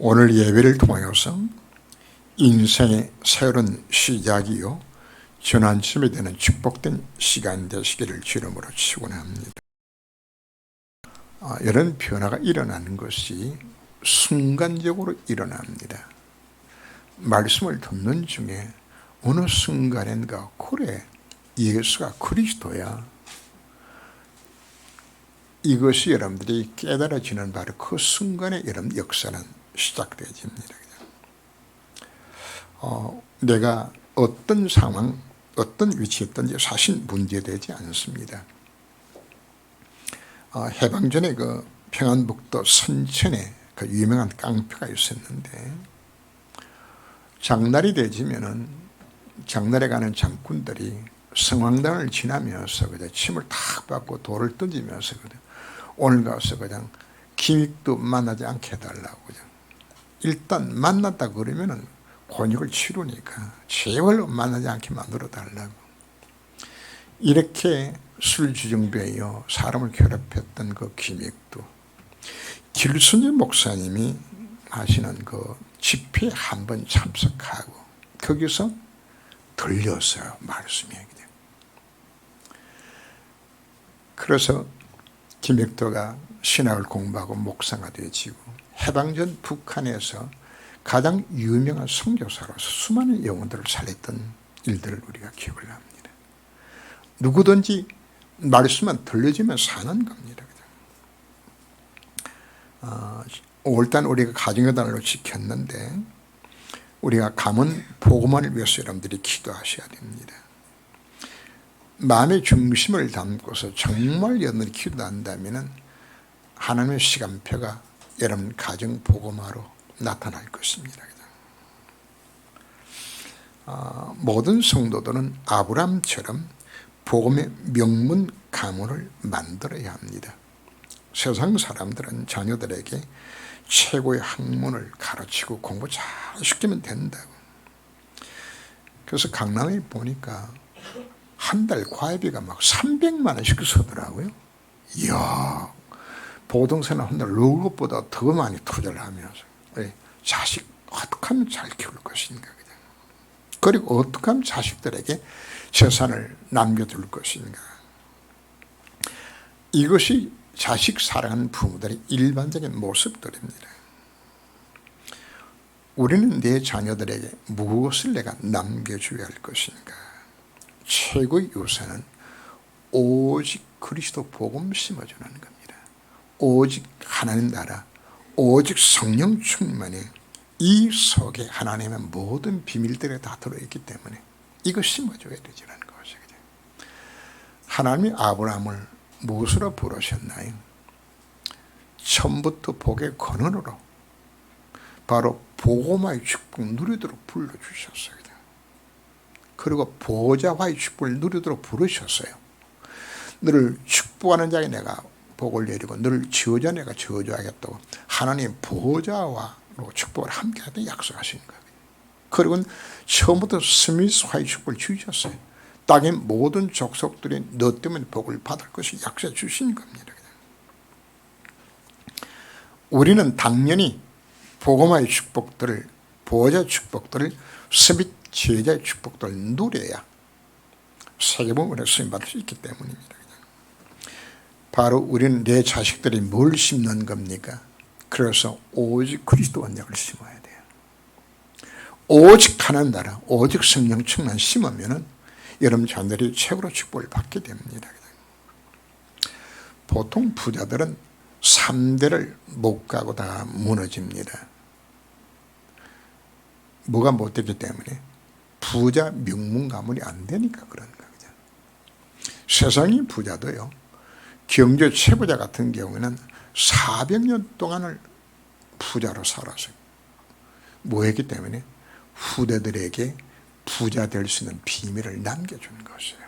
오늘 예배를 통하여서 인생의 새로운 시작이요 전환점이 되는 축복된 시간 되시기를 주름으로 축원합니다. 이런 변화가 일어나는 것이 순간적으로 일어납니다. 말씀을 듣는 중에 어느 순간인가 그래 예수가 그리스도야, 이것이 여러분들이 깨달아지는 바로 그 순간에 여러분 역사는 시작되어집니다. 내가 어떤 상황, 어떤 위치에 있든지 사실 문제되지 않습니다. 해방전에 그 평안북도 선천에 그 유명한 깡패가 있었는데, 장날이 되지면은 장날에 가는 장군들이 성황당을 지나면서 그냥 침을 탁 받고 돌을 던지면서 그냥 오늘 가서 그냥 기믹도 만나지 않게 해달라고, 그냥 일단 만났다 그러면은 곤욕을 치르니까 제발 만나지 않게 만들어 달라고, 이렇게 술주정배여 사람을 괴롭혔던 그 기믹도 길순희 목사님이 하시는 그 집회에 한번 참석하고 거기서 들렸어요, 말씀이. 그래서 김익도가 신학을 공부하고 목사가 되어지고 해방전 북한에서 가장 유명한 선교사로서 수많은 영혼들을 살렸던 일들을 우리가 기억을 합니다. 누구든지 말씀만 들려주면 사는 겁니다. 5월달 우리가 가정의 달로 지켰는데, 우리가 가문 복음만을 위해서 여러분들이 기도하셔야 됩니다. 마음의 중심을 담고서 정말 여러분들이 기도한다면 하나님의 시간표가 여러분 가정 복음화로 나타날 것입니다. 모든 성도들은 아브라함처럼 복음의 명문 가문을 만들어야 합니다. 세상 사람들은 자녀들에게 최고의 학문을 가르치고 공부 잘 시키면 된다고. 그래서 강남에 보니까 한 달 과외비가 막 300만 원씩 서더라고요. 이야, 보통세는 한 달 월급보다 더 많이 투자를 하면서 자식 어떻게 하면 잘 키울 것인가, 그리고 어떻게 하면 자식들에게 재산을 남겨둘 것인가. 이것이 자식 사랑하는 부모들의 일반적인 모습들입니다. 우리는 내 자녀들에게 무엇을 내가 남겨줘야 할 것인가. 최고의 요새는 오직 그리스도 복음 심어주는 겁니다. 오직 하나님 나라, 오직 성령 충만에 이 속에 하나님의 모든 비밀들이 다 들어있기 때문에 이거 심어줘야 되지라는 것이죠. 하나님이 아브라함을 무엇으로 부르셨나요? 처음부터 복의 근원으로 바로 복음화의 축복 누리도록 불러주셨어요. 그리고 보좌와의 축복을 누리도록 부르셨어요. 너를 축복하는 자에 내가 복을 내리고 너를 저주하는 내가 저주하겠다고 하나님 보좌와 축복을 함께 하던 약속하신 거예요. 그리고 처음부터 스미스와의 축복을 주셨어요. 땅의 모든 족속들이 너 때문에 복을 받을 것을 약속해 주신 겁니다. 우리는 당연히 복음화의 축복들을, 보좌 축복들을, 스밋 제자의 축복들을 누려야 세계복음으로 쓰임받을 수 있기 때문입니다. 바로 우리는 내 자식들이 뭘 심는 겁니까? 그래서 오직 그리스도 언약을 심어야 돼요. 오직 하나님 나라, 오직 성령 충만 심으면은 여러분 자녀들이 최고로 축복을 받게 됩니다. 보통 부자들은 3대를 못 가고 다 무너집니다. 뭐가 못 되기 때문에 부자 명문 가문이 안 되니까 그런 거죠. 세상의 부자도요, 경제 최부자 같은 경우에는 400년 동안을 부자로 살았어요. 뭐 했기 때문에 후대들에게 부자 될 수 있는 비밀을 남겨준 것이에요.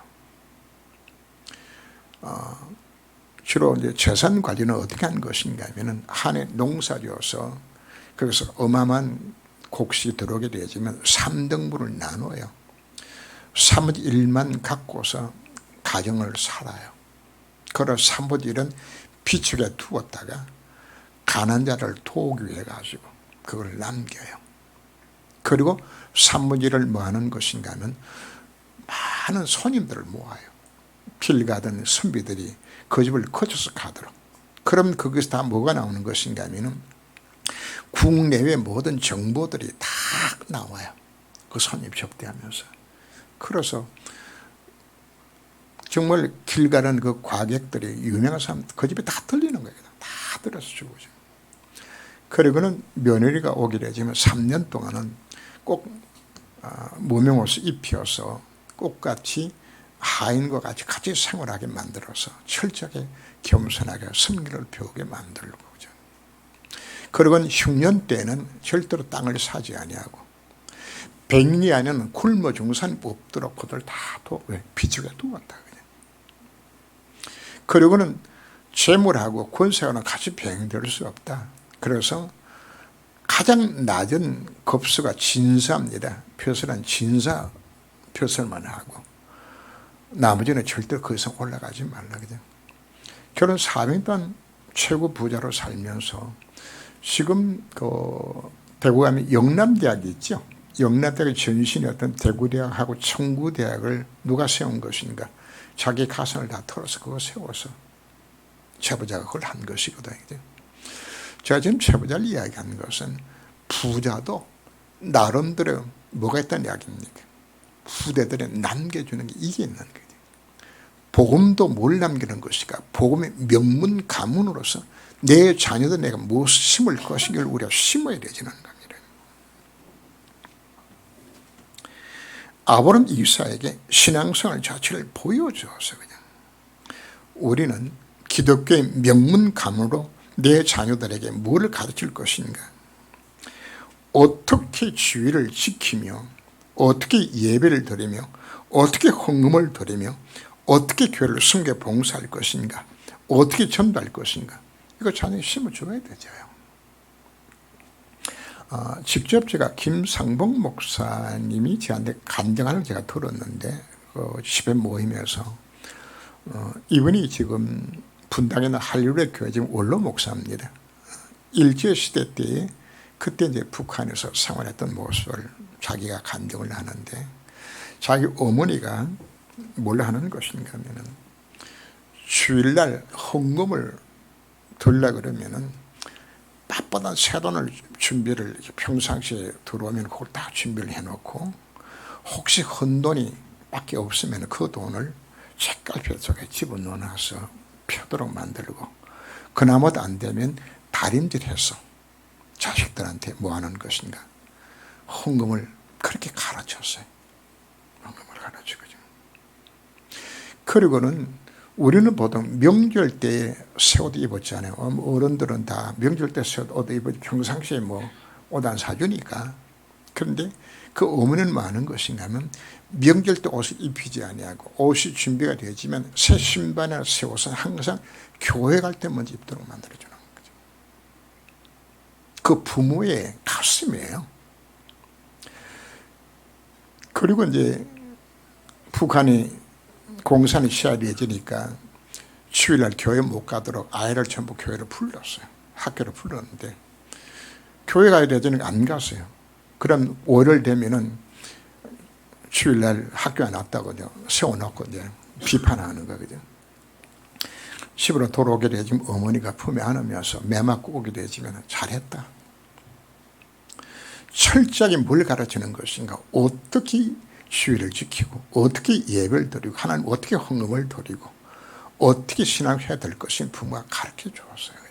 주로 이제 재산 관리는 어떻게 한 것인가 하면은 한 해 농사지어서 그래서 어마어마한 곡식이 들어오게 되지만 3등분을 나눠요. 3분의 1만 갖고서 가정을 살아요. 그래서 3분의 1은 비축에 두었다가 가난자를 도우기 위해 가지고 그걸 남겨요. 그리고 산문지를 뭐 하는 것인가 하면 많은 손님들을 모아요. 길 가던 선비들이 그 집을 거쳐서 가도록. 그럼 거기서 다 뭐가 나오는 것인가 하면 국내외 모든 정보들이 다 나와요. 그 손님 접대하면서. 그래서 정말 길 가는 그 과객들이 유명한 사람 그 집에 다 들리는 거예요. 다 들어서 주고죠. 그리고는 며느리가 오게 되지만 3년 동안은 꼭 무명옷을 입혀서 꽃같이 하인과 같이 생활하게 만들어서 철저하게 겸손하게 성기를 배우게 만들고, 그리고는 흉년 때는 절대로 땅을 사지 아니하고 백리 안에는 굶어 중산이 없도록 그들 다 비축해 두었다. 그리고는 재물하고 권세와는 같이 병행될 수 없다. 그래서 가장 낮은 급수가 진사입니다. 표설은 진사 표설만 하고 나머지는 절대 그 이상 올라가지 말라. 결혼 400년 동안 최고 부자로 살면서 지금 그 대구 가면 영남대학이 있죠. 영남대학의 전신이 어떤 대구대학하고 청구대학을 누가 세운 것인가. 자기 가슴을 다 털어서 그거 세워서 최부자가 그걸 한 것이거든요. 제가 지금 최부자를 이야기하는 것은 부자도 나름대로 뭐가 있다는 이야기입니까? 후대들에 남겨주는 게 이게 있는 거예요. 복음도 뭘 남기는 것이까? 복음의 명문 가문으로서 내 자녀들 내가 무엇을 심을 것인가를 우리가 심어야 되지는 겁니다. 아브라함 이사에게 신앙생활 자체를 보여줘서 그냥 우리는 기독교의 명문 가문으로 내 자녀들에게 뭐를 가르칠 것인가, 어떻게 주의를 지키며 어떻게 예배를 드리며 어떻게 헌금을 드리며 어떻게 교회를 섬겨 봉사할 것인가, 어떻게 전도할 것인가, 이거 자녀에 심어줘야 되죠. 직접 제가 김상봉 목사님이 저한테 간증하는 걸 제가 들었는데 그 집회 모임에서 이분이 지금 분당에 있는 할리우드 교회 지금 원로 목사입니다. 일제시대 때에 그때 이제 북한에서 생활했던 모습을 자기가 간증을 하는데 자기 어머니가 뭘 하는 것인가 하면은 주일날 헌금을 들려고 그러면은 바쁘다 새돈을 준비를 평상시에 들어오면 그걸 다 준비를 해놓고 혹시 헌돈이 밖에 없으면 그 돈을 책갈피 속에 집어넣어놔서 펴도록 만들고 그나마도 안 되면 다림질해서 자식들한테 뭐 하는 것인가 헌금을 그렇게 가르쳤어요. 헌금을 가르치거든요. 그리고는 우리는 보통 명절 때 새 옷 입었잖아요. 어른들은 다 명절 때 새 옷 입었지 평상시에 뭐 옷 안 사주니까. 그런데 그 어머니는 뭐 하는 것인가 하면 명절 때 옷을 입히지 아니하고 옷이 준비가 되지만 새 신발이나 새 옷은 항상 교회 갈 때 먼저 입도록 만들어주는 거죠. 그 부모의 가슴이에요. 그리고 이제 북한이 공산이 시작해지니까 주일날 교회 못 가도록 아이를 전부 교회로 불렀어요. 학교로 불렀는데 교회 가야 되니까 안 갔어요. 그럼 월요일 되면은 주일날 학교 안 왔다고요. 세워놓고 이제 비판하는 거거든요. 집으로 돌아오게 되지면 어머니가 품에 안으면서 매 맞고 오게 되지면 잘했다. 철저하게 뭘 가르치는 것인가, 어떻게 주의를 지키고 어떻게 예배를 드리고 하나님 어떻게 헌금을 드리고 어떻게 신앙해야 될 것인 부모가 가르쳐 주었어요.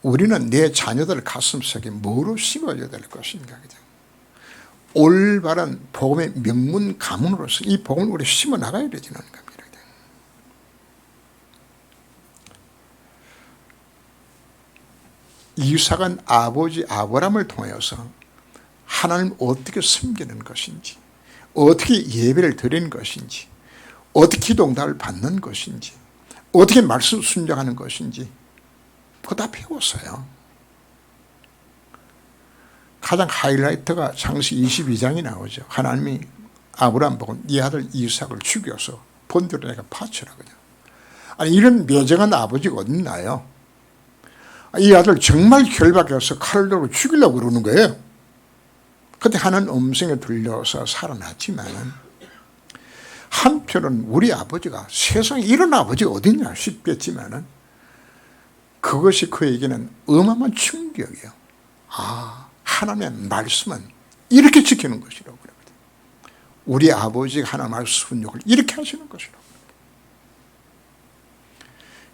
우리는 내 자녀들 가슴속에 뭐로 심어야 될 것인가. 올바른 복음의 명문 가문으로서 이 복음을 우리 심어 나가야 되지는 겁니다. 이삭은 아버지 아브라함을 통해서 하나님 어떻게 섬기는 것인지, 어떻게 예배를 드리는 것인지, 어떻게 기도응답을 받는 것인지, 어떻게 말씀 순종하는 것인지 그거 다 배웠어요. 가장 하이라이트가 창세기 22장이 나오죠. 하나님이 아브라함 보고 네 아들 이삭을 죽여서 본대로 내가 바치라고요. 아니 이런 매정한 아버지가 어딨나요? 이 아들 정말 결박해서 칼을 들고 죽이려고 그러는 거예요. 그때 하는 음성에 들려서 살아났지만 한편은 우리 아버지가 세상에 이런 아버지가 어딨냐 싶겠지만 그것이 그에게는 어마어마한 충격이에요. 하나님의 말씀은 이렇게 지키는 것이라고 그러거든요. 우리 아버지가 하나님의 순종을 이렇게 하시는 것이라고.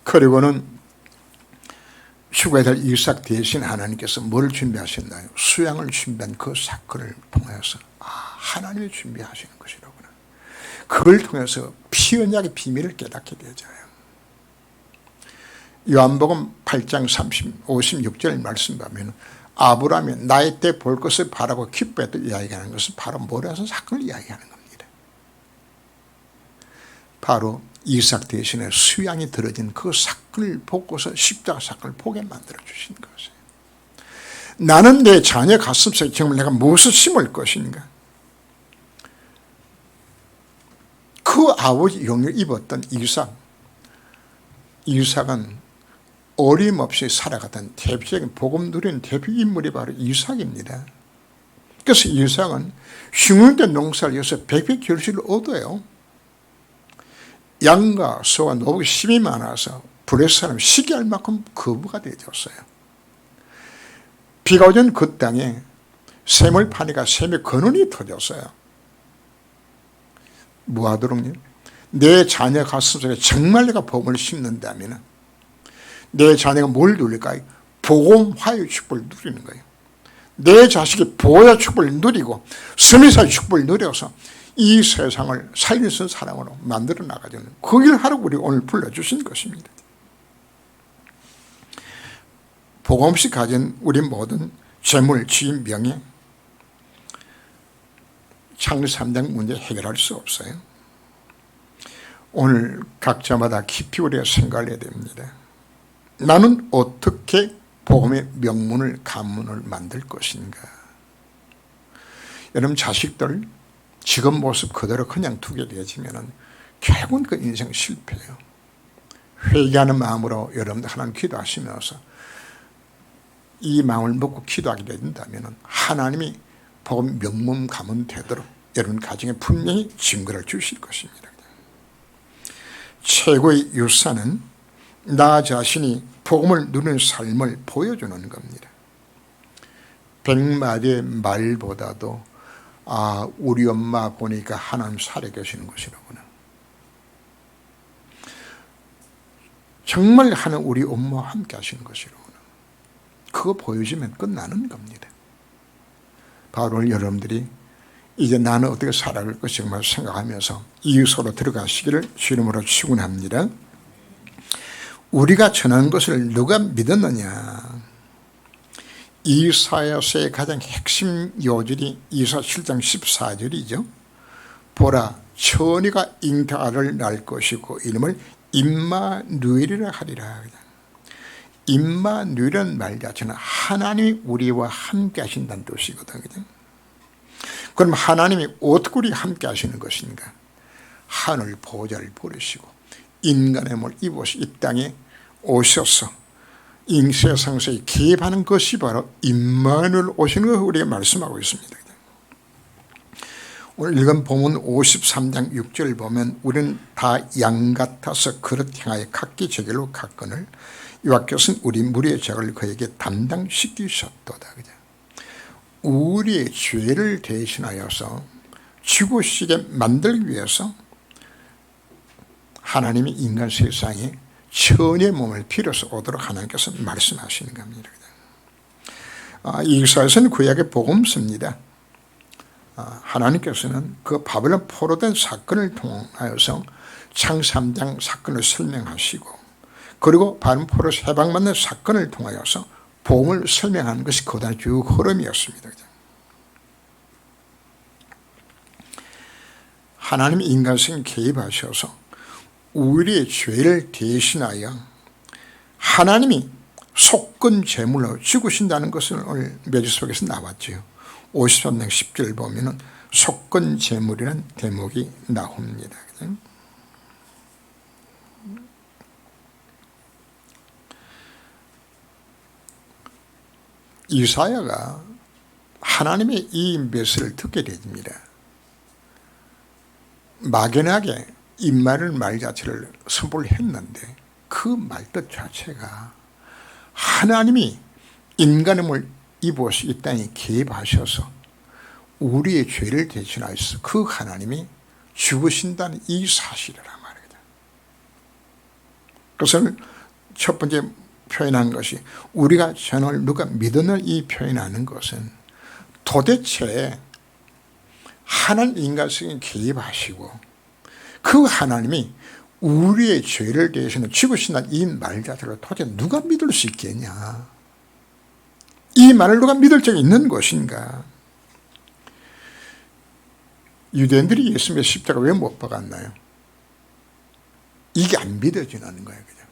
그리고는 죽어야 될 이삭 대신 하나님께서 뭘 준비하셨나요? 수양을 준비한 그 사건을 통해서 하나님이 준비하시는 것이라구나. 그걸 통해서 피 언약의 비밀을 깨닫게 되잖아요. 요한복음 8장 56절 말씀 보면 아브라함이 나의 때 볼 것을 바라고 기뻐했던 이야기하는 것은 바로 모래산 사건을 이야기하는 겁니다. 바로 이삭 대신에 수양이 들어진 그 사건을 보고서 십자가 사건을 보게 만들어 주신 것이에요. 나는 내 자녀 가슴속에 정말 내가 무엇을 심을 것인가? 그 아버지 영을 입었던 이삭은 어림없이 살아갔던 대표적인 복음 누리는 대표 인물이 바로 이삭입니다. 그래서 이삭은 흉년된 농사를 해서 백배 결실을 얻어요. 양과 소와 노복이 심이 많아서 불의 사람 시기할 만큼 거부가 되었어요. 비가 오던 그 땅에 샘을 파니까 샘의 근원이 터졌어요. 무하도록님, 내 자녀 가슴속에 정말 내가 복음을 심는다면 내 자녀가 뭘 누릴까요? 복음 화의 축복을 누리는 거예요. 내 자식이 보호자 축복을 누리고 스미사의 축복을 누려서 이 세상을 살릴 수 있는 사람으로 만들어 나가자는 그 일을 하라고 우리 오늘 불러주신 것입니다. 복음 없이 가진 우리 모든 재물, 지인, 명예, 창세 3장 문제 해결할 수 없어요. 오늘 각자마다 깊이 우리가 생각을 해야 됩니다. 나는 어떻게 복음의 명문을 가문을 만들 것인가? 여러분 자식들 지금 모습 그대로 그냥 두게 되어지면 결국은 그 인생 실패예요. 회개하는 마음으로 여러분들 하나님 기도하시면서 이 마음을 먹고 기도하게 된다면 하나님이 복음 명문 가문 되도록 여러분 가정에 분명히 증거를 주실 것입니다. 최고의 유산은 나 자신이 복음을 누리는 삶을 보여주는 겁니다. 100마디의 말보다도 우리 엄마 보니까 하나님 살아계시는 것이라구나. 정말 하는 우리 엄마와 함께 하시는 것이라구나. 그거 보여주면 끝나는 겁니다. 바로 오늘 여러분들이 이제 나는 어떻게 살아갈 것인가 생각하면서 이웃으로 들어가시기를 주님으로 축원합니다. 우리가 전하는 것을 누가 믿었느냐? 이사야서의 가장 핵심 요절이 이사 7장 14절이죠. 보라, 천이가 잉태아를 낳을 것이고 이름을 임마누엘이라 하리라. 임마누엘이라는 말 자체는 하나님이 우리와 함께 하신다는 뜻이거든요. 그럼 하나님이 어떻게 우리와 함께 하시는 것인가? 하늘 보좌를 버리시고 인간의 몸을 입으시 이 땅에 오셔서 세상에 개입하는 것이 바로 임마누엘 오시는 걸 우리가 말씀하고 있습니다. 오늘 읽은 본문 53장 6절 보면 우리는 다 양 같아서 그릇 향하여 각기 제길로 갔거늘 이와 것은 우리 무리의 죄를 그에게 담당시키셨도다. 우리의 죄를 대신하여서 죽으시게 만들기 위해서 하나님이 인간 세상에 천의 몸을 빌어서 오도록 하나님께서 말씀하시는 겁니다. 이사야서는 구약의 복음서입니다. 하나님께서는 그 바벨론 포로된 사건을 통하여서 창세 3장 사건을 설명하시고 그리고 바벨론 포로에서 해방받는 사건을 통하여서 복음을 설명하는 것이 거대한 주 흐름이었습니다. 하나님이 인간성에 개입하셔서 우리의 죄를 대신하여 하나님이 속건 제물로 죽으신다는 것을 오늘 메시지 속에서 나왔죠. 53장 10절 보면 속건 제물이라는 대목이 나옵니다. 이사야가 하나님의 이 메시지를 듣게 됩니다. 막연하게 임마를 말 자체를 선포를 했는데 그 말뜻 자체가 하나님이 인간의 몸을 입어서 이 땅에 개입하셔서 우리의 죄를 대신하셔서 그 하나님이 죽으신다는 이 사실이란 말이다. 그것을 첫 번째 표현한 것이 우리가 저를 누가 믿는 이 표현하는 것은 도대체 하나님 인간성에 개입하시고 그 하나님이 우리의 죄를 대신해 죽으신다는 이 말 자체를 도대체 누가 믿을 수 있겠냐. 이 말을 누가 믿을 적이 있는 것인가. 유대인들이 예수님의 십자가 왜 못 박았나요? 이게 안 믿어지는 거예요. 그냥.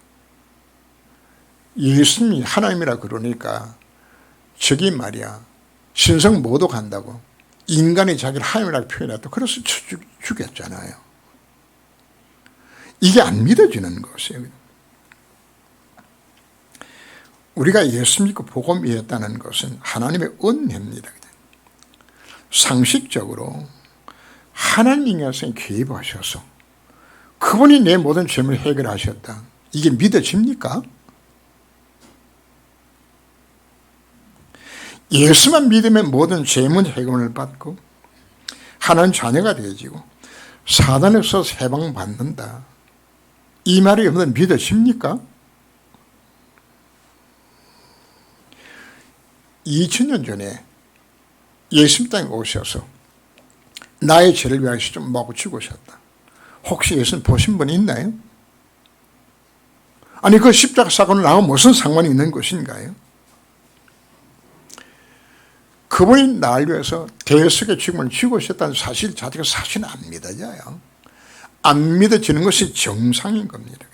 예수님이 하나님이라 그러니까 저기 말이야 신성 모독한다고 인간이 자기를 하나님이라고 표현했다고 그래서 죽였잖아요. 이게 안 믿어지는 것이에요. 우리가 예수 믿고 복음 믿었다는 것은 하나님의 은혜입니다. 상식적으로 하나님 인간성에 개입하셔서 그분이 내 모든 죄를 해결하셨다. 이게 믿어집니까? 예수만 믿으면 모든 죄문 해결을 받고 하나님 자녀가 되어지고 사단에서 해방받는다. 이 말이 여러분 믿어집니까? 2000년 전에 예수님 땅에 오셔서 나의 죄를 위하여 좀 먹고 죽으셨다. 혹시 예수님 보신 분이 있나요? 아니 그 십자가 사건은 나와 무슨 상관이 있는 것인가요? 그분이 나를 위해서 대속의 죽음을 죽으셨다는 사실 자체가 사실은 안 믿어져요. 안 믿어지는 것이 정상인 겁니다.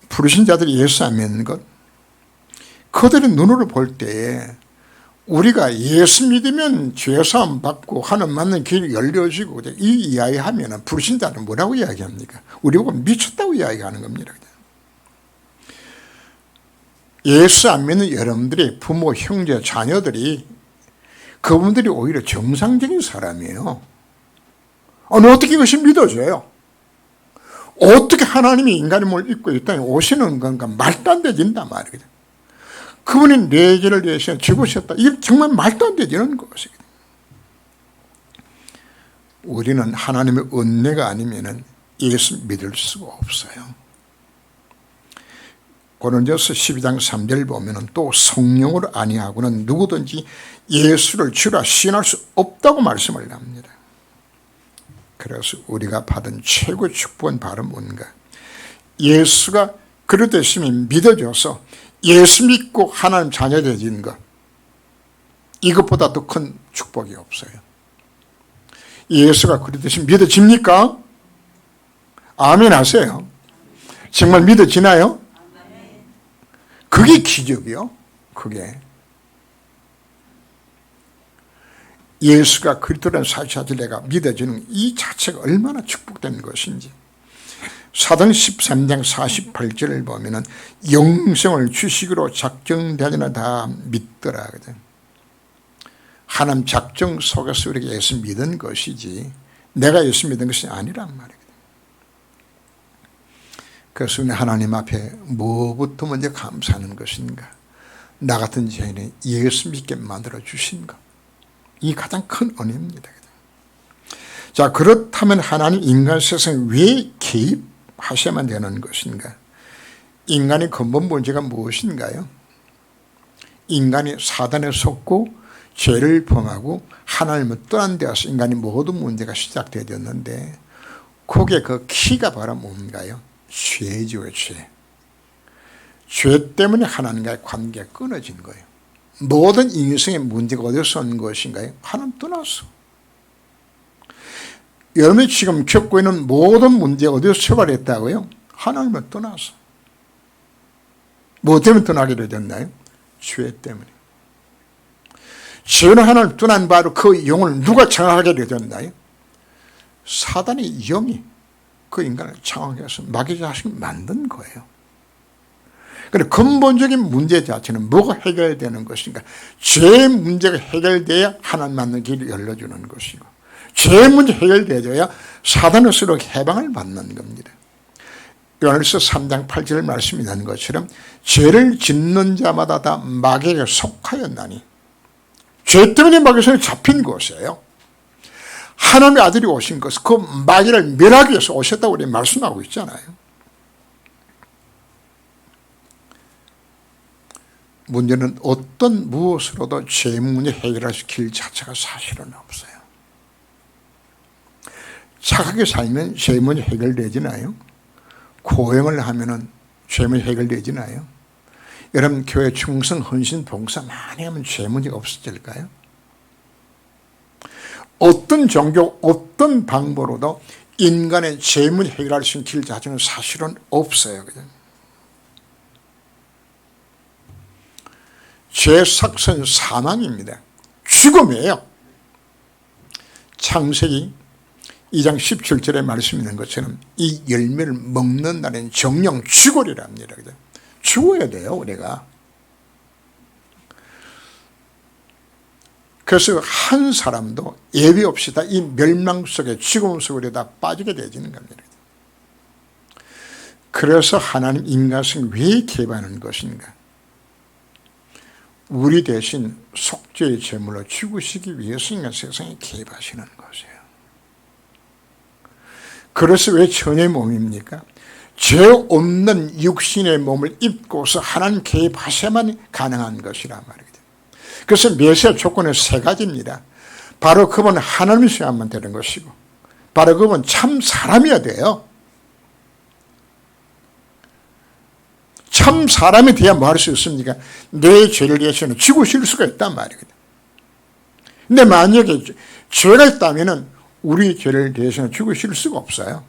부르신 자들이 예수 안 믿는 것, 그들의 눈으로 볼 때에 우리가 예수 믿으면 죄사함 받고 하나님 만나는 길이 열려지고 이 이야기하면 부르신 자는 뭐라고 이야기합니까? 우리 보고 미쳤다고 이야기하는 겁니다. 예수 안 믿는 여러분들이 부모, 형제, 자녀들이 그분들이 오히려 정상적인 사람이에요. 아니 어떻게 이것이 믿어져요? 어떻게 하나님이 인간의 몸을 입고 이 땅에 오시는 건가 말도 안 되진단 말이거든. 그분이 내 죄를 대신 죽으셨다. 이게 정말 말도 안 되지는 것이거든. 우리는 하나님의 은혜가 아니면 예수 믿을 수가 없어요. 고린도서 12장 3절 보면 또 성령으로 아니하고는 누구든지 예수를 주라 시인할 수 없다고 말씀을 합니다. 그래서 우리가 받은 최고의 축복은 바로 뭔가? 예수가 그릇되심이 믿어져서 예수 믿고 하나님 자녀 되는 것, 이것보다 더 큰 축복이 없어요. 예수가 그릇되심 믿어집니까? 아멘 하세요. 정말 믿어지나요? 그게 기적이요. 그게 예수가 그리스도라는 사실을 내가 믿어지는 이 자체가 얼마나 축복된 것인지. 사도행 13장 48절을 보면은 영생을 주식으로 작정되느라 다 믿더라. 하나님 작정 속에서 우리가 예수 믿은 것이지 내가 예수 믿은 것이 아니란 말이거든. 그래서 우리 하나님 앞에 뭐부터 먼저 감사하는 것인가? 나 같은 죄인을 예수 믿게 만들어 주신 것. 이 가장 큰 은혜입니다. 자, 그렇다면 하나님 인간 세상에 왜 개입하셔야만 되는 것인가? 인간의 근본 문제가 무엇인가요? 인간이 사단에 속고 죄를 범하고 하나님을 떠난 데서 인간의 모든 문제가 시작되었는데 그게 그 키가 바로 뭔가요? 죄죠, 죄. 죄 때문에 하나님과의 관계가 끊어진 거예요. 모든 인생의 문제가 어디서 온 것인가요? 하나님 떠났어. 여러분이 지금 겪고 있는 모든 문제가 어디서 출발했다고요? 하나님을 떠났어. 뭐 때문에 떠나게 되었나요? 죄 때문에. 죄는 하나님을 떠난 바로 그 영을 누가 장악하게 되었나요? 사단의 영이 그 인간을 장악해서 마귀 자식을 만든 거예요. 그런데 근본적인 문제 자체는 뭐가 해결되는 것인가? 죄 문제가 해결돼야 하나님 만나는 길을 열어주는 것이고, 죄 문제 해결되어야 사단으로서 해방을 받는 겁니다. 요한일서 3장 8절 말씀이 나는 것처럼 죄를 짓는 자마다 다 마귀에게 속하였나니, 죄 때문에 마귀의 손에 잡힌 것이에요. 하나님의 아들이 오신 것은 그 마귀를 멸하기 위해서 오셨다고 우리 말씀하고 있잖아요. 문제는 어떤 무엇으로도 죄 문제 해결할 길 자체가 사실은 없어요. 착하게 살면 죄 문제 해결되지나요? 고행을 하면은 죄 문제 해결되지나요? 여러분 교회 충성, 헌신, 봉사 많이 하면 죄 문제가 없어질까요? 어떤 종교, 어떤 방법으로도 인간의 죄 문제 해결할 수 있는 길 자체는 사실은 없어요. 그죠? 죄 삭선 사망입니다. 죽음이에요. 창세기 2장 17절에 말씀 있는 것처럼 이 열매를 먹는 날엔 정령 죽으리라 합니다. 그죠? 죽어야 돼요, 우리가. 그래서 한 사람도 예외 없이 다 이 멸망 속에 죽음 속으로 다 빠지게 되지는 겁니다. 그래서 하나님 인간성이 왜 개발하는 것인가? 우리 대신 속죄의 제물로 죽으시기 위해서 인간 세상에 개입하시는 것이에요. 그래서 왜 천의 몸입니까? 죄 없는 육신의 몸을 입고서 하나님 개입하셔야만 가능한 것이란 말이거든요. 그래서 메시아 조건은 세 가지입니다. 바로 그분 하나님이셔야만 되는 것이고, 바로 그분 참 사람이어야 돼요. 참 사람이 돼야 뭐 할 수 있습니까? 내 죄를 위해서는 죽으실 수가 있단 말이거든요. 근데 만약에 죄가 있다면 우리 죄를 위해서는 죽으실 수가 없어요.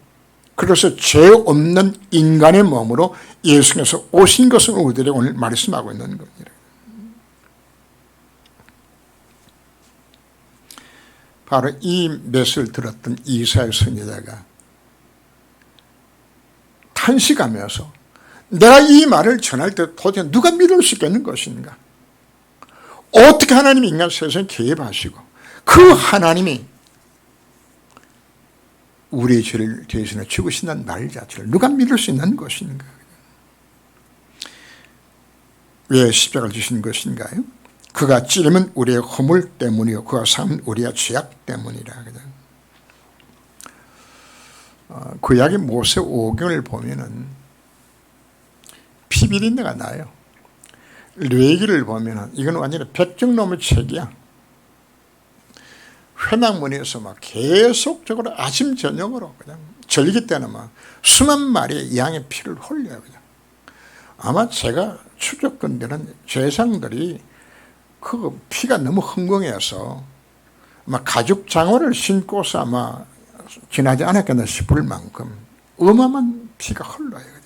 그래서 죄 없는 인간의 몸으로 예수님께서 오신 것을 우리들이 오늘 말씀하고 있는 겁니다. 바로 이 메시지를 들었던 이사야 선지자가 탄식하면서 내가 이 말을 전할 때 도대체 누가 믿을 수 있겠는 것인가? 어떻게 하나님이 인간 세상에 개입하시고 그 하나님이 우리의 죄를 대신해 죽으신다는 말 자체를 누가 믿을 수 있는 것인가? 왜 십자가를 주신 것인가요? 그가 찔림은 우리의 허물 때문이요 그가 상은 우리의 죄악 때문이라. 구약의 모세 오경을 보면은 피비린내가 나요. 레위기를 보면은 이건 완전히 백정놈의 책이야. 회막문에서 막 계속적으로 아침 저녁으로 그냥 절기 때는 막 수만 마리의 양의 피를 흘려요. 그냥. 아마 제가 추적컨대는 제사장들이 그 피가 너무 흥건해서 아마 가죽 장화를 신고서 아마 지나지 않았겠나 싶을 만큼 어마어마한 피가 흘러요. 그냥.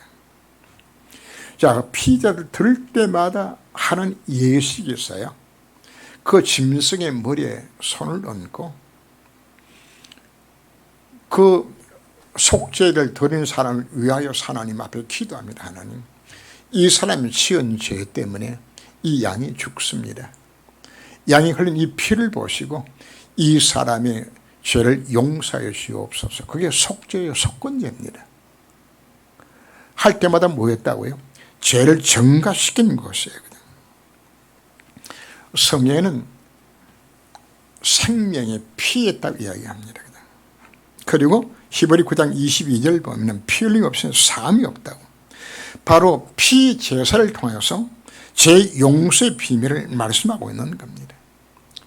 자, 피자를 들 때마다 하는 예식이 있어요. 그 짐승의 머리에 손을 얹고 그 속죄를 드린 사람을 위하여 하나님 앞에 기도합니다. 하나님, 이 사람이 지은 죄 때문에 이 양이 죽습니다. 양이 흘린 이 피를 보시고 이 사람의 죄를 용서해 주옵소서. 그게 속죄요, 속건제입니다. 할 때마다 뭐였다고요? 죄를 증가시킨 것이에요. 성경에는 생명의 피했다고 이야기합니다. 그리고 히브리 9장 22절 보면 피 흘림 없이는 사함이 없다고. 바로 피 제사를 통해서 죄 용서의 비밀을 말씀하고 있는 겁니다.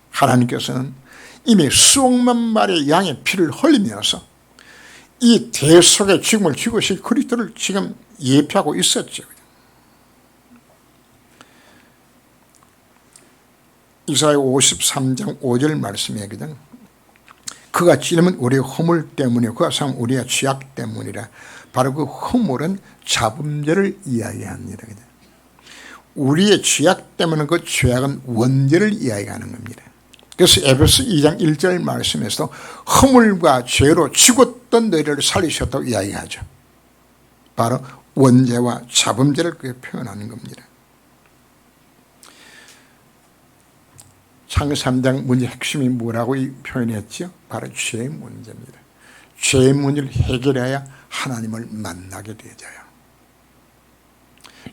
하나님께서는 이미 수억만 마리의 양의 피를 흘리면서 이 대속의 죽음을 죽으실 그리스도를 지금 예표하고 있었죠. 이사야 53장 5절 말씀이거든. 그가 찔림은 우리의 허물 때문이요 그가 상은 우리의 죄악 때문이라. 바로 그 허물은 잡음죄를 이야기합니다. 우리의 죄악 때문에 그 죄악은 원죄를 이야기하는 겁니다. 그래서 에베소 2장 1절 말씀에서 허물과 죄로 죽었던 너희를 살리셨다고 이야기하죠. 바로 원죄와 자범죄를 그렇게 표현하는 겁니다. 창세기 3장 문제 핵심이 뭐라고 표현했죠? 바로 죄의 문제입니다. 죄의 문제를 해결해야 하나님을 만나게 되어져요.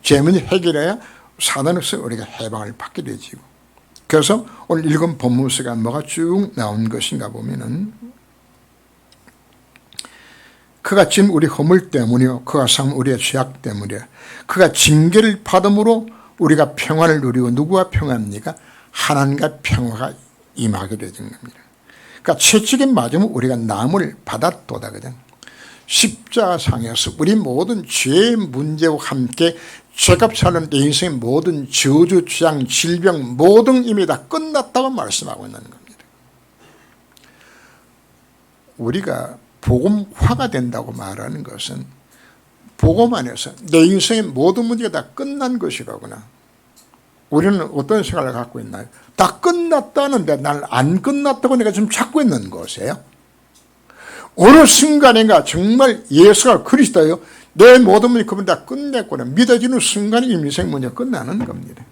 죄의 문제를 해결해야 사단에서 우리가 해방을 받게 되지고, 그래서 오늘 읽은 본문서가 뭐가 쭉 나온 것인가 보면은, 그가 지은 우리 허물 때문이요, 그가 상 우리의 죄악 때문이요, 그가 징계를 받음으로 우리가 평안을 누리고, 누구와 평화입니까? 하나님과 평화가 임하게 되는 겁니다. 그러니까 채찍에 맞으면 우리가 남을 받았도다거든. 십자가상에서 우리 모든 죄의 문제와 함께 죄값 사는 내 인생의 모든 저주, 재앙, 질병 모든 이미 다 끝났다고 말씀하고 있는 겁니다. 우리가 복음화가 된다고 말하는 것은 복음 안에서 내 인생의 모든 문제가 다 끝난 것이라구나. 우리는 어떤 생각을 갖고 있나요? 다 끝났다는데 난 안 끝났다고 내가 지금 찾고 있는 것이에요. 어느 순간인가 정말 예수가 그리스도예요, 내 모든 문제 그분 다 끝냈구나 믿어지는 순간에 인생 문제가 끝나는 겁니다.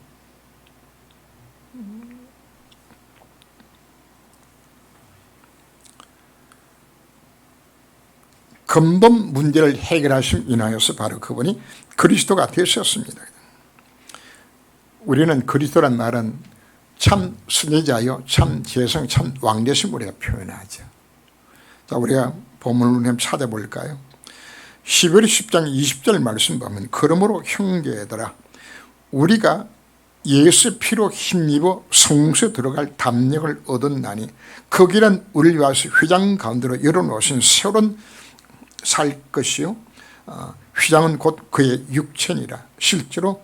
근본 문제를 해결하심 인하여서 바로 그분이 그리스도가 되셨습니다. 우리는 그리스도란 말은 참 순례자요, 참 재성, 참 왕되심 우리가 표현하죠. 자, 우리가 본문을 한번 찾아볼까요? 11월 10장 20절 말씀 보면, 그러므로 형제들아 우리가 예수의 피로 힘입어 성소에 들어갈 담력을 얻었나니 그 길은 우리를 위하여 휘장 가운데로 열어놓으신 새로운 살 것이요, 휘장은 곧 그의 육체니라. 실제로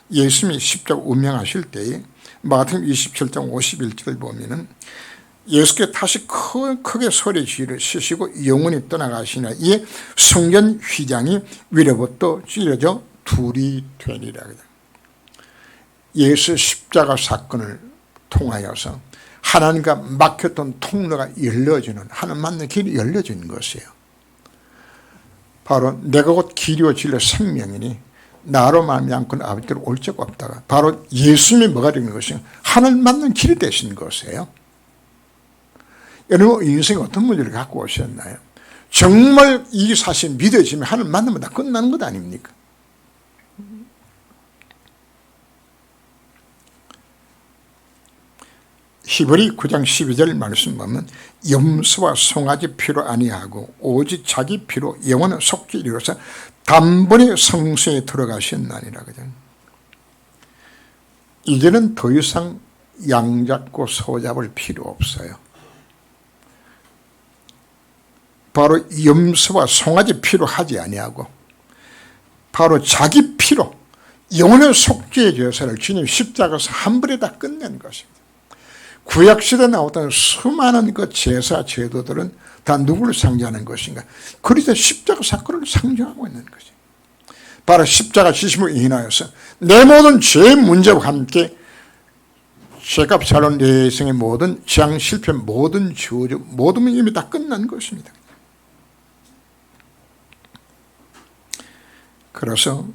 예수님이 십자가 운명하실 때에 마태복음 27장 51절을 보면은 예수께 다시 크게 소리 지르시고 영원히 떠나가시나 이에 성전 휘장이 위로부터 찢어져 둘이 되니라. 예수 십자가 사건을 통하여서 하나님과 막혔던 통로가 열려지는, 하나님 만나는 길이 열려진 것이에요. 바로 내가 곧 길이요 진리요 생명이니 나로 말미암고는 아버지께로 올 자가 없다가, 바로 예수님이 뭐가 되는 것이요, 하나님 만나는 길이 되신 것이에요. 여러분 인생에 어떤 문제를 갖고 오셨나요? 정말 이 사실 믿어지면 하나님 만나면 다 끝나는 것 아닙니까? 히브리 9장 12절 말씀 보면, 염소와 송아지 피로 아니하고 오직 자기 피로 영원한 속죄를 이루어서 단번에 성소에 들어가셨나니라. 이제는 더 이상 양 잡고 소 잡을 필요 없어요. 바로 염소와 송아지 피로 하지 아니하고 바로 자기 피로 영원한 속죄의 제사를 주님 십자가에서 한 번에 다 끝낸 것입니다. 구약시대에 나오던 수많은 그 제사 제도들은 다 누구를 상징하는 것인가? 그리스도 십자가 사건을 상징하고 있는 것이. 바로 십자가 지심을 인하여서 내 모든 죄의 문제와 함께 죄값 살온 내 생의 모든 재앙, 실패, 모든 저주, 모든 게 이미 다 끝난 것입니다. 그래서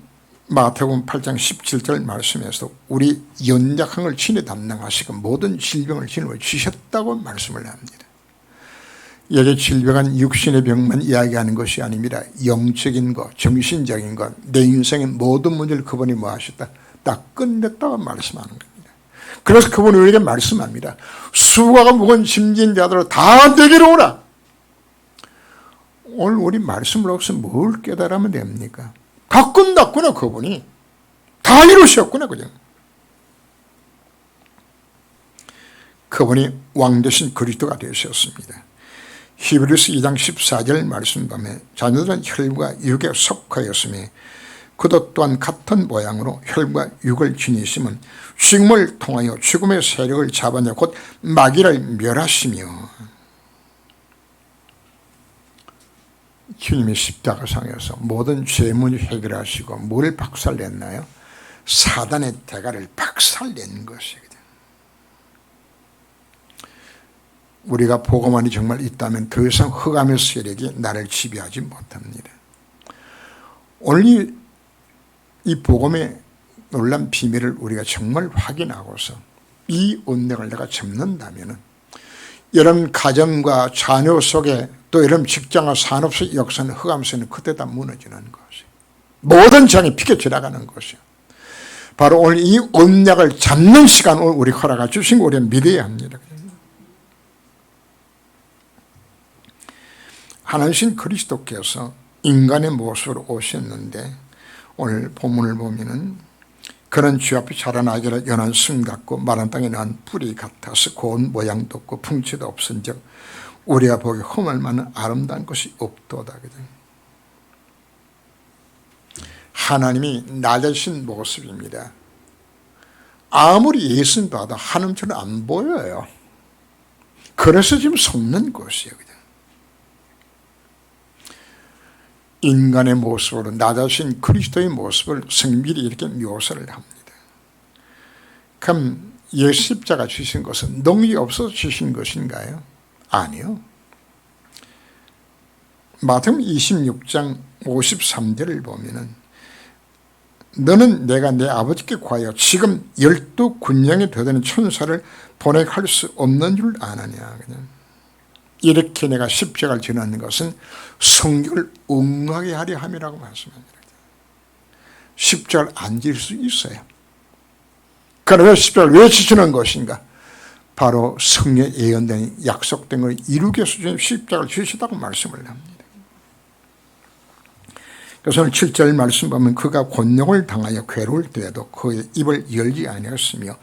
마태복음 8장 17절 말씀에서 우리 연약한 걸 친히 담당하시고 모든 질병을 진으로 주셨다고 말씀을 합니다. 여기 질병은 육신의 병만 이야기하는 것이 아닙니다. 영적인 것, 정신적인 것, 내 인생의 모든 문제를 그분이 뭐 하셨다? 다 끝냈다고 말씀하는 겁니다. 그래서 그분이 우리에게 말씀합니다. 수고가 무거운 짐진 자들아 다 내게로 오라. 오늘 우리 말씀으로서 뭘 깨달으면 됩니까? 다 끝났구나. 그분이 다 이루셨구나. 그냥 그분이 왕 되신 그리스도가 되셨습니다. 히브리서 2장 14절 말씀 보면 자녀들은 혈과 육에 속하였으며 그도 또한 같은 모양으로 혈과 육을 지니심은 죽음을 통하여 죽음의 세력을 잡아내 곧 마귀를 멸하시며, 주님이 십자가상에서 모든 죄 문을 해결하시고 뭘 박살냈나요? 사단의 대가를 박살낸 것이거든. 우리가 복음만이 정말 있다면 더 이상 흑암의 세력이 나를 지배하지 못합니다. 오늘 이 복음의 놀라운 비밀을 우리가 정말 확인하고서 이 언약을 내가 잡는다면 여러분 가정과 자녀 속에 또 여러분 직장과 산업 속 역사는 흑암세는 그때 다 무너지는 것이에요. 모든 장이 피겨 지나가는 것이에요. 바로 오늘 이 언약을 잡는 시간을 우리 허락해 주신 거 우리가 믿어야 합니다. 하나님 그리스도께서 인간의 모습으로 오셨는데 오늘 본문을 보면은 그는 주 앞에 자라나기를 연한 승 같고 마른 땅에 난 뿌리 같아서 고운 모양도 없고 풍채도 없은즉 우리가 보기 흠을 많은 아름다운 것이 없도다. 하나님이 낮으신 모습입니다. 아무리 예수님 봐도 하나님처럼 안 보여요. 그래서 지금 속는 것이에요. 인간의 모습으로 낮으신 그리스도의 모습을 성경이 이렇게 묘사를 합니다. 그럼 예수 십자가 주신 것은 능력이 없어서 주신 것인가요? 아니요. 마태복음 26장 53절을 보면은 너는 내가 내 아버지께 구하여 지금 12군령에 되는 천사를 보내게 할 수 없는 줄 아느냐. 그냥. 이렇게 내가 십자가를 지는 것은 성경을 응하게 하려 함이라고 말씀합니다. 십자가를 안 질 수 있어요. 그러나 십자가를 왜 지시는 것인가? 바로 성경에 예언된 약속된 걸 이루기 위해서 십자가를 지시다고 말씀을 합니다. 그래서 오늘 7절 말씀 보면 그가 곤욕을 당하여 괴로울 때에도 그의 입을 열지 아니었으며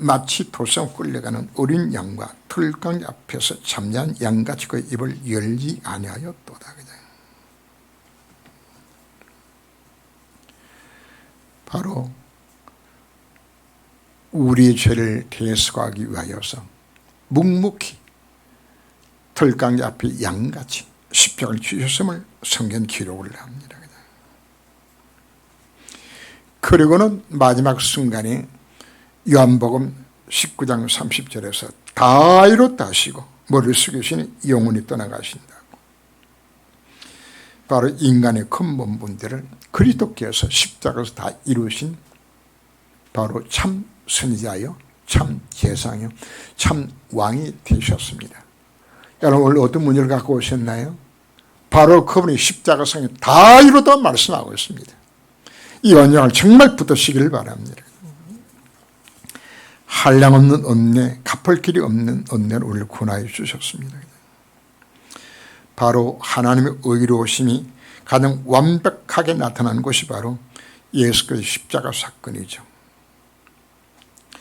마치 도성 끌려가는 어린 양과 틀강 앞에서 잠자는 양같이 그의 입을 열지 아니하였도다. 바로 우리의 죄를 대속하기 위하여서 묵묵히 틀강 앞에 양같이 십자가를 지셨음을 성경 기록을 합니다. 그리고는 마지막 순간에 요한복음 19장 30절에서 다 이뤘다 하시고 머리를 숙이시니 영혼이 떠나가신다고. 바로 인간의 근본 문제를 그리스도께서 십자가에서 다 이루신 바로 참 선지자요, 참 제사요, 참 왕이 되셨습니다. 여러분 오늘 어떤 문제를 갖고 오셨나요? 바로 그분이 십자가상에 다 이루었다 말씀하고 있습니다. 이 언약을 정말 붙드시기를 바랍니다. 한량없는 은혜, 갚을 길이 없는 은혜를 우리를 구원하여 주셨습니다. 바로 하나님의 의로우심이 가장 완벽하게 나타난 것이 바로 예수께서 십자가 사건이죠.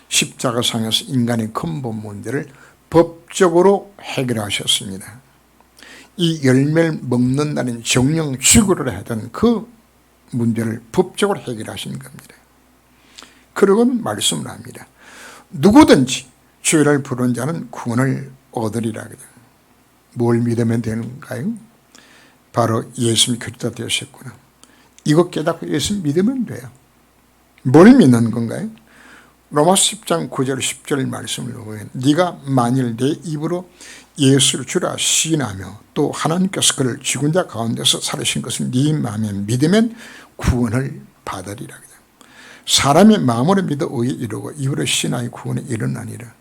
십자가상에서 인간의 근본 문제를 법적으로 해결하셨습니다. 이 열매를 먹는다는 정령 죽으려 하던 그 문제를 법적으로 해결하신 겁니다. 그러고는 말씀을 합니다. 누구든지 주를 부른 자는 구원을 얻으리라. 뭘 믿으면 되는가요? 바로 예수님이 그리스도 되셨구나. 이거 깨닫고 예수 믿으면 돼요. 뭘 믿는 건가요? 로마서 10장 9절 10절 말씀을 보면 네가 만일 내 입으로 예수를 주라 시인하며 또 하나님께서 그를 죽은 자 가운데서 살으신 것을 네 마음에 믿으면 구원을 받으리라. 사람의 마음으로 믿어 의에 이르고 입으로 시인하여 구원에 이르나니라.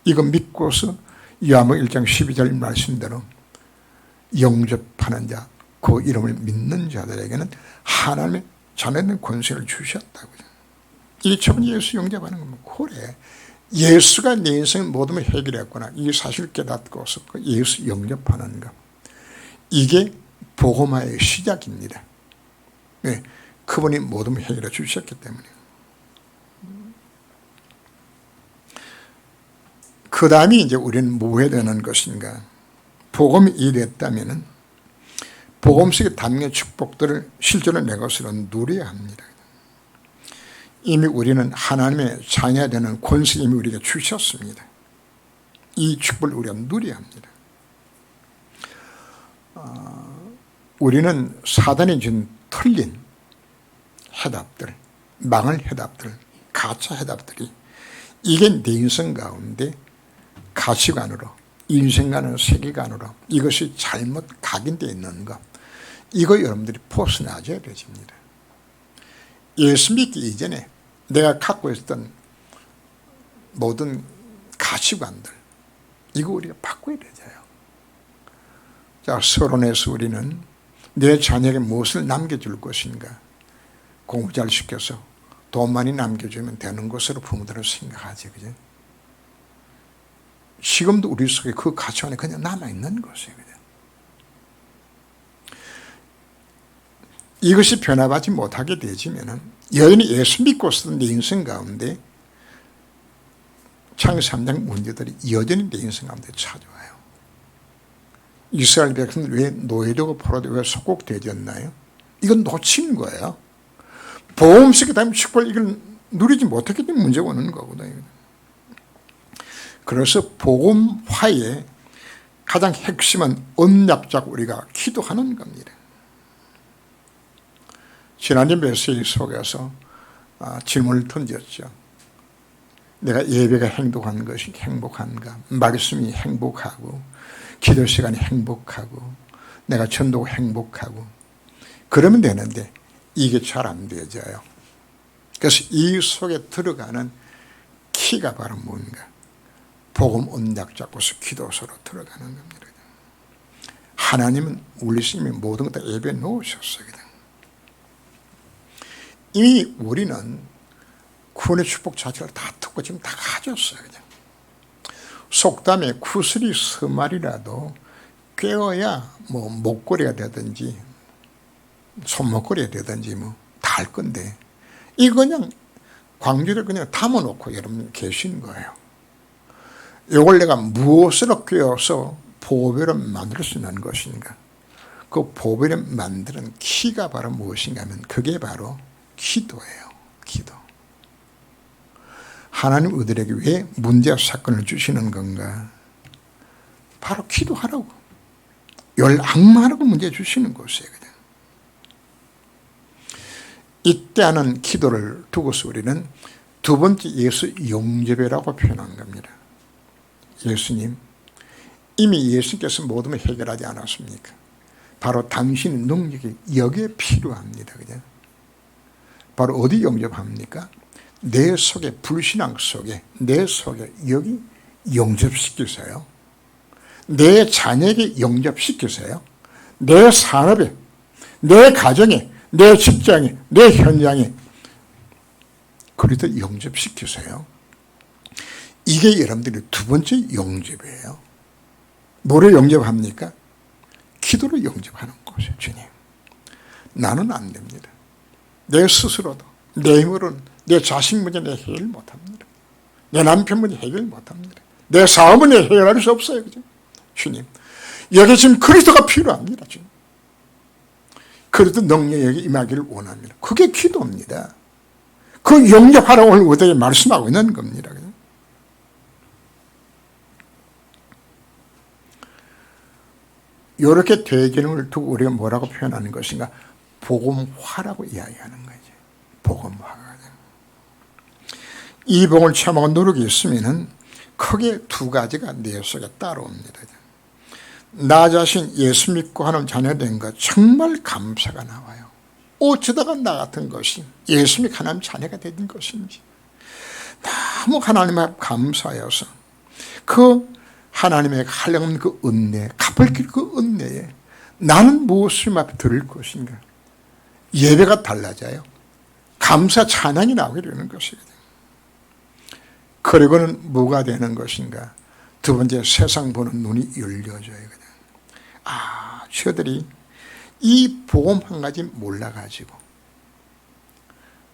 이거 믿고서 요한복음 1장 12절 말씀대로 영접하는 자, 그 이름을 믿는 자들에게는 하나님의 자녀된 권세를 주셨다고요. 이게 처음 예수 영접하는 겁니다. 그래, 예수가 내 인생의 모든 걸 해결했구나. 이 사실을 깨닫고서 예수 영접하는 것, 이게 복음화의 시작입니다. 네, 그분이 모든 걸 해결해 주셨기 때문에. 그 다음에 이제 우리는 뭐 해야 되는 것인가? 복음이 이랬다면 복음 속에 담긴 축복들을 실제로 내 것으로 누려야 합니다. 이미 우리는 하나님의 자녀가 되는 권세 이미 우리가 주셨습니다. 이 축복을 우리가 누려야 합니다. 우리는 사단이 준 틀린 해답들, 망할 해답들, 가짜 해답들이 이게 내 인생 가운데 가치관으로, 인생관으로, 세계관으로 이것이 잘못 각인되어 있는 것, 이거 여러분들이 벗어나줘야 되십니다. 예수 믿기 이전에 내가 갖고 있었던 모든 가치관들, 이거 우리가 바꿔야 되잖아요. 자, 서론에서 우리는 내 자녀에게 무엇을 남겨줄 것인가? 공부 잘 시켜서 돈 많이 남겨주면 되는 것으로 부모들은 생각하지, 그죠? 지금도 우리 속에 그 가치관이 그냥 남아있는 것이에요. 그죠? 이것이 변화하지 못하게 되지면은 여전히 예수 믿고서도 내 인생 가운데 창세기 3장 문제들이 여전히 내 인생 가운데 찾아와요. 이스라엘 백성들 왜 노예되고 포로되고 왜 속국되었나요? 이건 놓친 거예요. 보험식에 다니면 축복을 이걸 누리지 못했기 때문에 문제가 오는 거거든요. 그래서 복음화의 가장 핵심은 언약자고 우리가 기도하는 겁니다. 지난주 메시지 속에서 질문을 던졌죠. 내가 예배가 행복한 것이 행복한가? 말씀이 행복하고 기도 시간이 행복하고 내가 전도가 행복하고 그러면 되는데 이게 잘 안 되어져요. 그래서 이 속에 들어가는 키가 바로 뭔가? 복음 언약 잡고서 기도서로 들어가는 겁니다. 하나님은 우리 스님이 모든 것 다 예배에 놓으셨어요. 이미 우리는 구원의 축복 자체를 다 듣고 지금 다 가졌어요. 그냥. 속담에 구슬이 서말이라도 꿰어야 뭐 목걸이가 되든지 손목걸이가 되든지 뭐 다 할 건데 이거 그냥 광주를 그냥 담아놓고 여러분 계신 거예요. 이걸 내가 무엇으로 꿰어서 보배를 만들 수 있는 것인가? 그 보배를 만드는 키가 바로 무엇인가 하면 그게 바로 기도예요. 기도. 하나님 우리에게 왜 문제와 사건을 주시는 건가? 바로 기도하라고. 열악마라고 문제 주시는 것이에요. 이때 하는 기도를 두고서 우리는 두 번째 예수 영접이라고 표현한 겁니다. 예수님, 이미 예수님께서 모든 걸 해결하지 않았습니까? 바로 당신의 능력이 여기에 필요합니다. 그죠? 바로 어디 영접합니까? 내 속에 불신앙 속에 내 속에 여기 영접시키세요. 내 자녀에게 영접시키세요. 내 산업에 내 가정에 내 직장에 내 현장에 그리도 영접시키세요. 이게 여러분들이 두 번째 영접이에요. 뭐를 영접합니까? 기도를 영접하는 것이에요. 주님, 나는 안 됩니다. 내 스스로도 내 힘으로는 내 자식 문제 내 해결 못합니다. 내 남편 문제 해결 못합니다. 내 사업은 해결할 수 없어요. 그죠? 주님, 여기 지금 그리스도가 필요합니다. 주님. 그리스도 능력이 여기 임하기를 원합니다. 그게 기도입니다. 그 영접하라고 오늘 우리에게 말씀하고 있는 겁니다. 그죠? 이렇게 대개념을 두고 우리가 뭐라고 표현하는 것인가? 복음화라고 이야기하는 거죠. 복음화가. 이 복음을 체험하고 누룩이 있으면 크게 두 가지가 내 속에 따라옵니다. 나 자신 예수 믿고 하는 자녀 된 것 정말 감사가 나와요. 어쩌다가 나 같은 것이 예수 믿고 하나님 자녀가 된 것인지 너무 하나님 앞에 감사해서 그 하나님의 한량없는 그 은혜, 갚을 길 그 은혜에 나는 무엇을 앞에 들을 것인가? 예배가 달라져요. 감사 찬양이 나오게 되는 것이거든요. 그리고는 뭐가 되는 것인가? 두 번째, 세상 보는 눈이 열려져요. 저들이 이 복음 한 가지 몰라가지고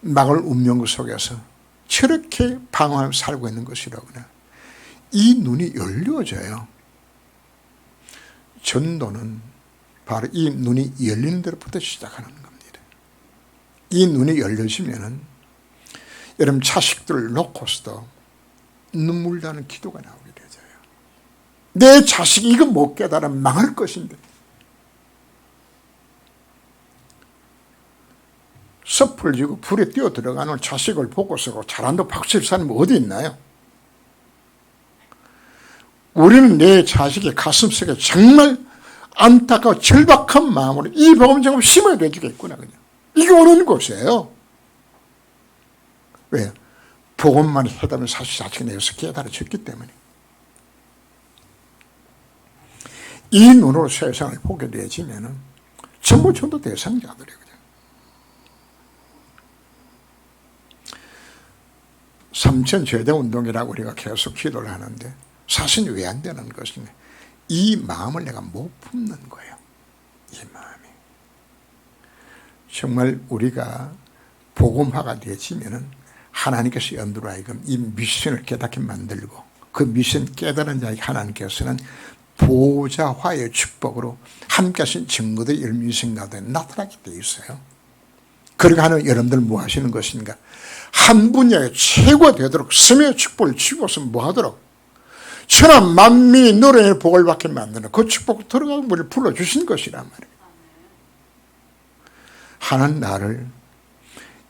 마을 운명 속에서 저렇게 방황하며 살고 있는 것이라구나. 이 눈이 열려져요. 전도는 바로 이 눈이 열리는 데로부터 시작하는 겁니다. 이 눈이 열려지면은 여러분 자식들을 놓고서도 눈물 나는 기도가 나오게 되어요. 내 자식이 이거 못 깨달으면 망할 것인데. 섭을 지고 불에 뛰어 들어가는 자식을 보고서 잘한다고 박수칠 사람이 어디 있나요? 우리는 내 자식의 가슴속에 정말 안타까워 절박한 마음으로 이 복음 정말 심어야 되겠구나. 그냥. 이게 오는 것이에요. 왜? 복음만 해답은 사실 자체가 내에서 깨달아졌기 때문에. 이 눈으로 세상을 보게 되어지면 전부 전도 대상자들이거든요. 삼천제대운동이라고 우리가 계속 기도를 하는데 사실은 왜 안 되는 것인가? 이 마음을 내가 못 품는 거예요. 이 마음이. 정말 우리가 복음화가 되어지면은 하나님께서 연두로 하여금 이 미션을 깨닫게 만들고 그 미션 깨달은 자에게 하나님께서는 보좌화의 축복으로 함께 하신 증거들이 열민생 가운데 나타나게 되어 있어요. 그렇게 하는 여러분들 뭐 하시는 것인가? 한 분야의 최고가 되도록 스미의 축복을 쥐고서 뭐 하도록 천하 만민이 노래의 복을 받게 만드는 그 축복 들어가는 분을 불러주신 것이란 말이에요. 하나님 나를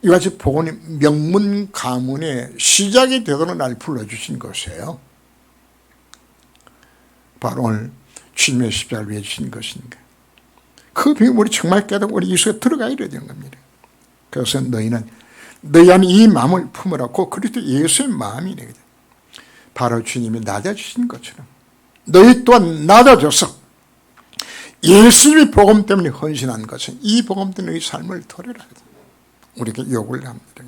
이같이 복음의 명문 가문의 시작이 되도록 나를 불러주신 것이에요. 바로 오늘 주님의 십자가를 위해 주신 것인가. 그 비밀이 정말 깨닫고 우리 이 속에 들어가야 되는 겁니다. 그래서 너희는 너희 안에 이 마음을 품으라고 그리스도 예수의 마음이네. 바로 주님이 낮아주신 것처럼 너희 또한 낮아져서 예수님의 복음 때문에 헌신한 것은 이 복음 때문에 너희 삶을 돌려라. 우리에게 요구를 합니다.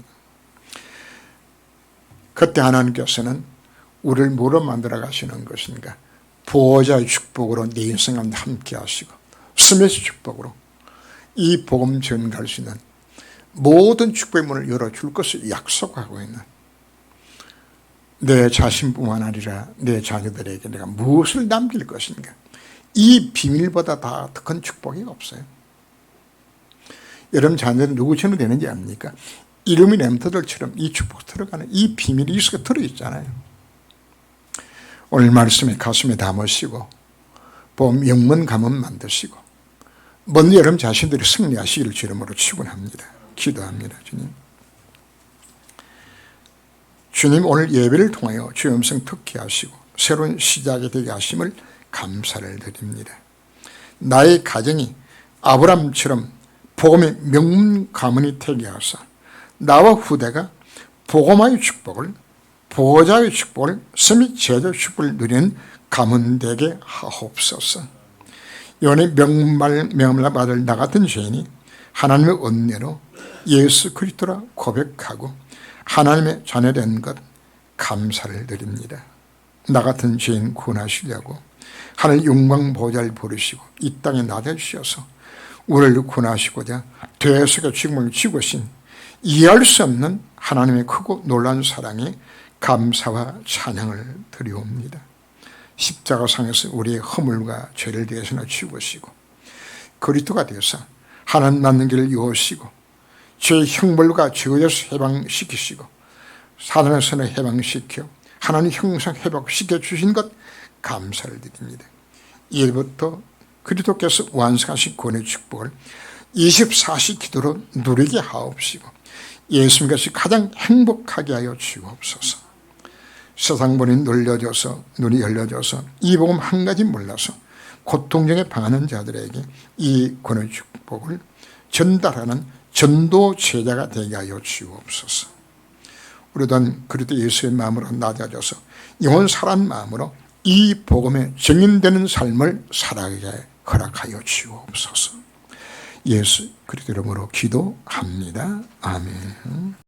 그때 하나님께서는 우리를 뭐로 만들어 가시는 것인가? 보호자의 축복으로 내 인생 가운데 함께 하시고 스매의 축복으로 이 복음 전가할 수 있는 모든 축복의 문을 열어줄 것을 약속하고 있는 내 자신뿐만 아니라 내 자녀들에게 내가 무엇을 남길 것인가? 이 비밀보다 더 큰 축복이 없어요. 여러분 자녀들은 누구처럼 되는지 압니까? 이름이 램터들처럼 이 축복 들어가는 이 비밀이 이 속에 들어있잖아요. 오늘 말씀에 가슴에 담으시고 봄 영문 가문 만드시고 먼저 여러분 자신들이 승리하시기를 주름으로 축원합니다. 기도합니다. 주님 오늘 예배를 통하여 주의 음성 듣게 하시고 새로운 시작이 되게 하심을 감사를 드립니다. 나의 가정이 아브라함처럼 복음의 명문 가문이 되게 하사 나와 후대가 복음의 축복을 보호자의 축복을 스미 제자의 축복을 누리는 가문 되게 하옵소서. 이번에 명말 받을 나 같은 죄인이 하나님의 은혜로 예수 그리스도라 고백하고 하나님의 자녀된 것 감사를 드립니다. 나 같은 죄인 구원하시려고 하늘 영광 보좌를 부르시고 이 땅에 낮아주셔서 우리를 구원하시고자 대속의 죽음을 지고신 이해할 수 없는 하나님의 크고 놀라운 사랑에 감사와 찬양을 드리옵니다. 십자가상에서 우리의 허물과 죄를 대해서나 지우시고 그리스도가 되어서 하나님 맞는 길을 이루시고 죄의 형벌과 죄에서 해방시키시고 사단에서는 해방시켜 하나님 형상 회복시켜 주신 것 감사를 드립니다. 이제부터 그리스도께서 완성하신 구원의 축복을 24시 기도로 누리게 하옵시고 예수님께서 가장 행복하게 하여 주옵소서. 세상 본이 눌려져서 눈이 열려져서 이 복음 한 가지 몰라서 고통중에 방하는 자들에게 이 구원의 축복을 전달하는 전도 제자가 되게 하여 주옵소서. 우리도 그리스도 예수의 마음으로 낮아져서 영원 살한 마음으로 이 복음에 증인되는 삶을 살아가게 허락하여 주옵소서. 예수 그리스도 이름으로 기도합니다. 아멘.